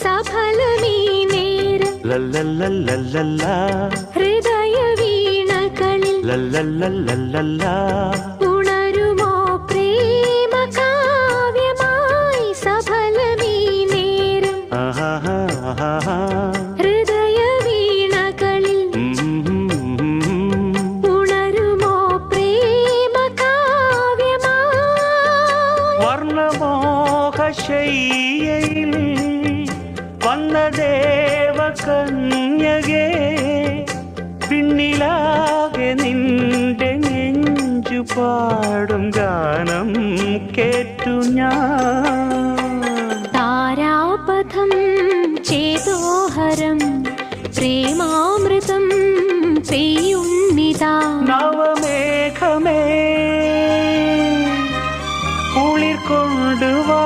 സഫലമീ നേരം ലല്ലല്ലല്ലല്ല ഹൃദയ വീണകളിൽ ലല്ലല്ലല്ലല്ല ഉണരുമോ പ്രേമ കാവ്യമായി സഫലമീ നേരം ഹൃദയ വീണകളിൽ ഉണരുമോ പ്രേമ കാവ്യമായി വർണ്ണമോഹശയ്യയിൽ വന്ന ദേവകന്യകേ പിന്നിലാകെ നിന്റെ നെഞ്ചു പാടും ഗാനം കേട്ടു ഞാൻ താരാപഥം ചേതോഹരം പ്രേമാമൃതം പെയ്യുന്നിതാ നവമേഘമേ കുളിർ കൊണ്ടുവാ